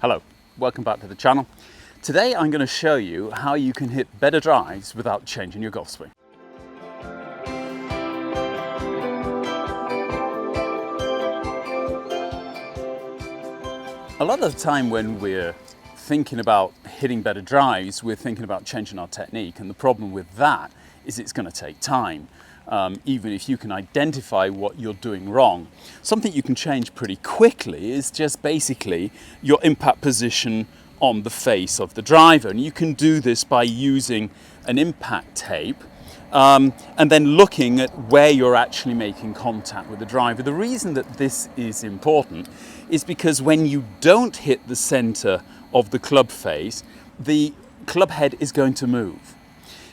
Hello, welcome back to the channel. Today I'm going to show you how you can hit better drives without changing your golf swing. A lot of the time when we're thinking about hitting better drives, we're thinking about changing our technique, and the problem with that is it's going to take time. Even if you can identify what you're doing wrong. Something you can change pretty quickly is just basically your impact position on the face of the driver. And you can do this by using an impact tape and then looking at where you're actually making contact with the driver. The reason that this is important is because when you don't hit the center of the club face, the club head is going to move.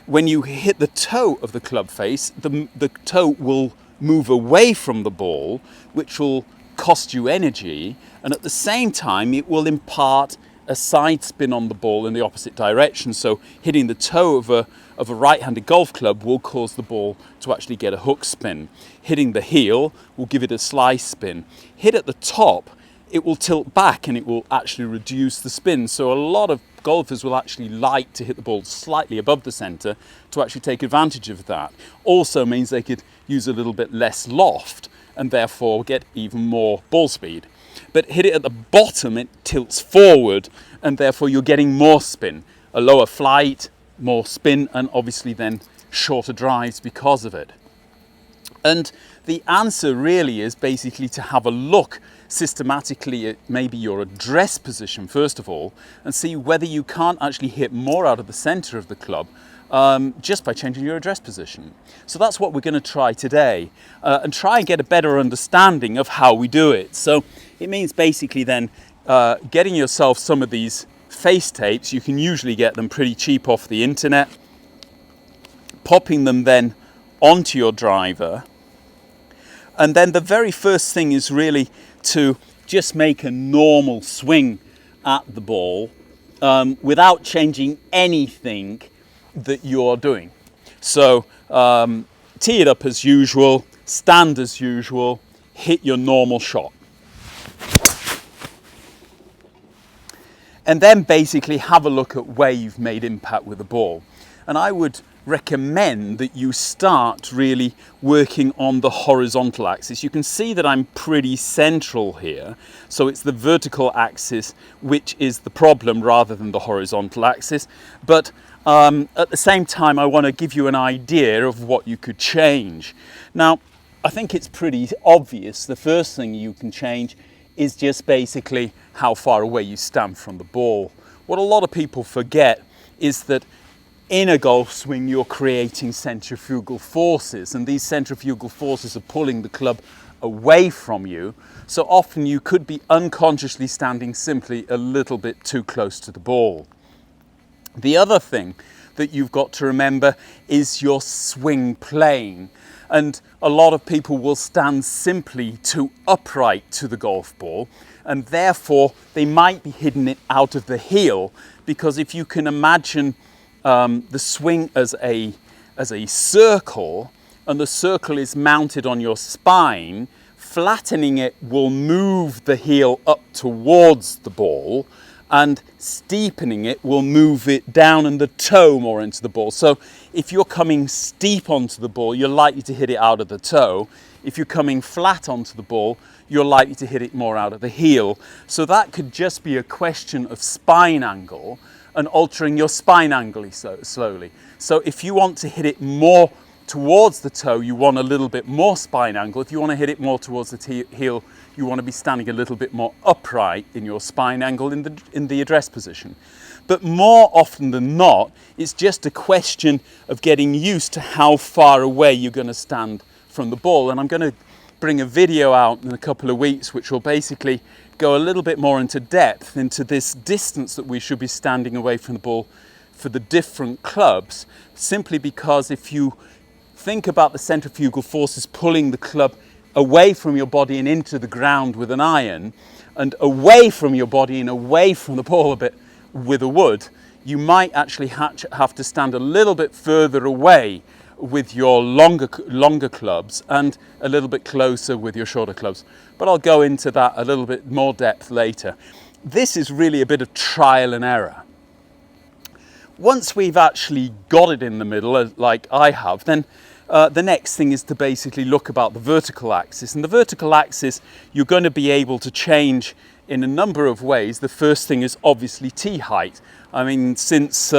When you hit the toe of the club face, the toe will move away from the ball, which will cost you energy, and at the same time it will impart a side spin on the ball in the opposite direction. So hitting the toe of a right-handed golf club will cause the ball to actually get a hook spin. Hitting the heel will give it a slice spin. Hit at the top, it will tilt back and it will actually reduce the spin. So a lot of golfers will actually like to hit the ball slightly above the center to actually take advantage of that. Also means they could use a little bit less loft and therefore get even more ball speed. But hit it at the bottom, it tilts forward and therefore you're getting more spin. A lower flight, more spin, and obviously then shorter drives because of it. And the answer really is basically to have a look systematically at maybe your address position first of all, and see whether you can't actually hit more out of the center of the club just by changing your address position. So that's what we're going to try today, and try and get a better understanding of how we do it. So it means basically then getting yourself some of these face tapes. You can usually get them pretty cheap off the internet, popping them then onto your driver, and then the very first thing is really to just make a normal swing at the ball without changing anything that you're doing. So tee it up as usual, stand as usual, hit your normal shot. And then basically have a look at where you've made impact with the ball. And I would recommend that you start really working on the horizontal axis. You can see that I'm pretty central here, so it's the vertical axis which is the problem rather than the horizontal axis. But at the same time I want to give you an idea of what you could change. Now I think it's pretty obvious. The first thing you can change is just basically how far away you stand from the ball. What a lot of people forget is that in a golf swing you're creating centrifugal forces, and these centrifugal forces are pulling the club away from you. So often you could be unconsciously standing simply a little bit too close to the ball. The other thing that you've got to remember is your swing plane. And a lot of people will stand simply too upright to the golf ball, and therefore they might be hitting it out of the heel, because if you can imagine the swing as a circle, and the circle is mounted on your spine, flattening it will move the heel up towards the ball, and steepening it will move it down and the toe more into the ball. So if you're coming steep onto the ball, you're likely to hit it out of the toe. If you're coming flat onto the ball, you're likely to hit it more out of the heel. So that could just be a question of spine angle and altering your spine angle slowly. So if you want to hit it more towards the toe, you want a little bit more spine angle. If you want to hit it more towards the heel, you want to be standing a little bit more upright in your spine angle in the address position. But more often than not, it's just a question of getting used to how far away you're going to stand from the ball. And I'm going to bring a video out in a couple of weeks which will basically go a little bit more into depth into this distance that we should be standing away from the ball for the different clubs, simply because if you think about the centrifugal forces pulling the club away from your body and into the ground with an iron, and away from your body and away from the ball a bit with a wood, you might actually have to stand a little bit further away with your longer clubs and a little bit closer with your shorter clubs. But I'll go into that a little bit more depth later. this is really a bit of trial and error. Once we've actually got it in the middle, like I have, then the next thing is to basically look about the vertical axis. And the vertical axis, you're going to be able to change in a number of ways. The first thing is obviously tee height. I mean, since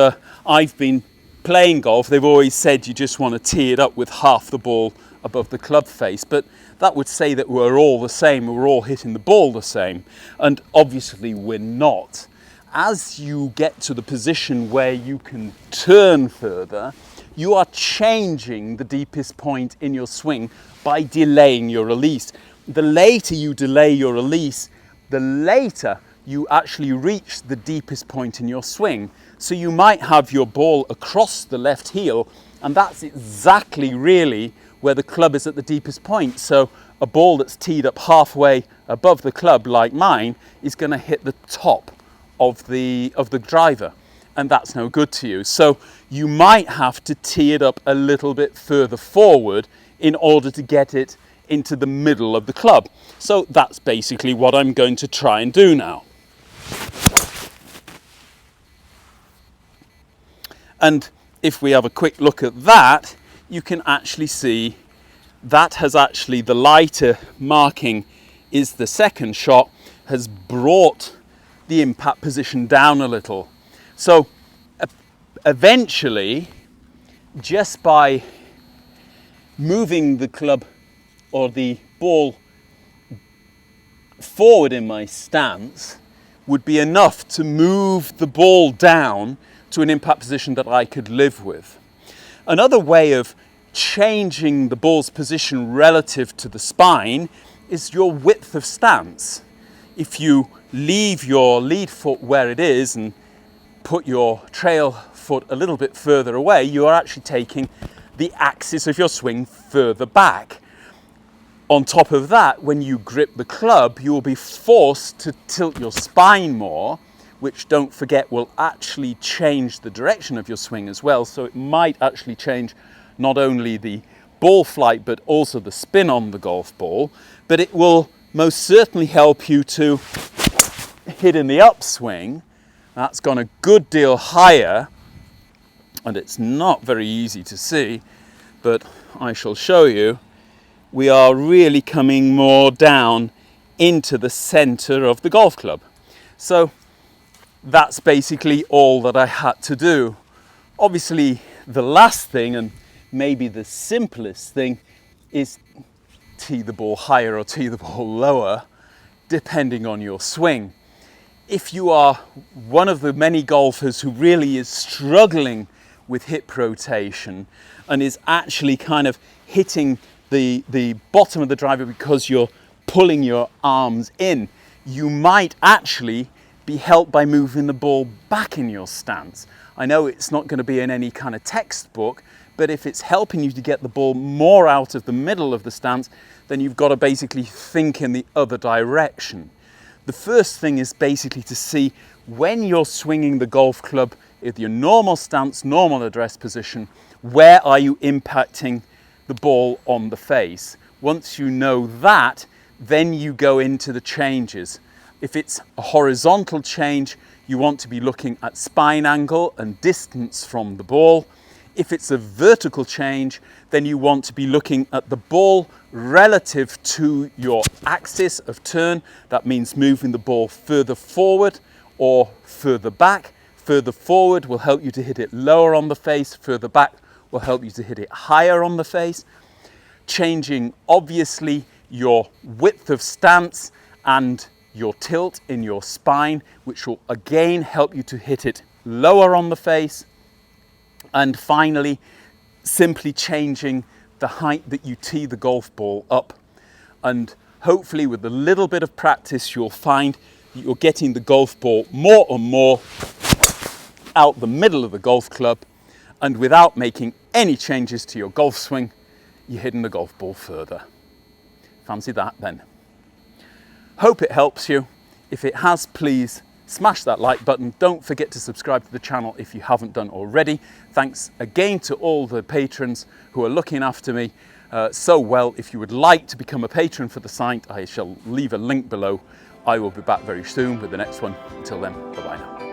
I've been playing golf, they've always said you just want to tee it up with half the ball above the club face. But that would say that we're all the same, we're all hitting the ball the same. And obviously we're not. As you get to the position where you can turn further, you are changing the deepest point in your swing by delaying your release. The later you delay your release, the later you actually reach the deepest point in your swing. So you might have your ball across the left heel, and that's exactly really where the club is at the deepest point. So a ball that's teed up halfway above the club, like mine, is going to hit the top of the driver, and that's no good to you. So you might have to tee it up a little bit further forward in order to get it into the middle of the club. So that's basically what I'm going to try and do now. And if we have a quick look at that, you can actually see that has actually, the lighter marking is the second shot, has brought the impact position down a little. So eventually, just by moving the club or the ball forward in my stance would be enough to move the ball down to an impact position that I could live with. Another way of changing the ball's position relative to the spine is your width of stance. If you leave your lead foot where it is and put your trail foot a little bit further away, you are actually taking the axis of your swing further back. On top of that, when you grip the club, you will be forced to tilt your spine more, which, don't forget, will actually change the direction of your swing as well. So it might actually change not only the ball flight, but also the spin on the golf ball. But it will most certainly help you to hit in the upswing. That's gone a good deal higher, and it's not very easy to see, but I shall show you. We are really coming more down into the center of the golf club. So that's basically all that I had to do. Obviously, the last thing, and maybe the simplest thing, is tee the ball higher or tee the ball lower, depending on your swing. If you are one of the many golfers who really is struggling with hip rotation and is actually kind of hitting the bottom of the driver because you're pulling your arms in, you might actually be helped by moving the ball back in your stance. I know it's not going to be in any kind of textbook, but if it's helping you to get the ball more out of the middle of the stance, then you've got to basically think in the other direction. The first thing is basically to see when you're swinging the golf club with your normal stance, normal address position, where are you impacting the ball on the face? Once you know that, then you go into the changes. If it's a horizontal change, you want to be looking at spine angle and distance from the ball. If it's a vertical change, then you want to be looking at the ball relative to your axis of turn. That means moving the ball further forward or further back. Further forward will help you to hit it lower on the face. Further back will help you to hit it higher on the face. Changing, obviously, your width of stance and your tilt in your spine, which will again help you to hit it lower on the face. And finally, simply changing the height that you tee the golf ball up. And hopefully with a little bit of practice, you'll find that you're getting the golf ball more and more out the middle of the golf club, and without making any changes to your golf swing, you're hitting the golf ball further. Fancy that then. Hope it helps you. If it has, please smash that like button. Don't forget to subscribe to the channel if you haven't done already. Thanks again to all the patrons who are looking after me so well. If you would like to become a patron for the site, I shall leave a link below I will be back very soon with the next one. Until then, bye-bye now.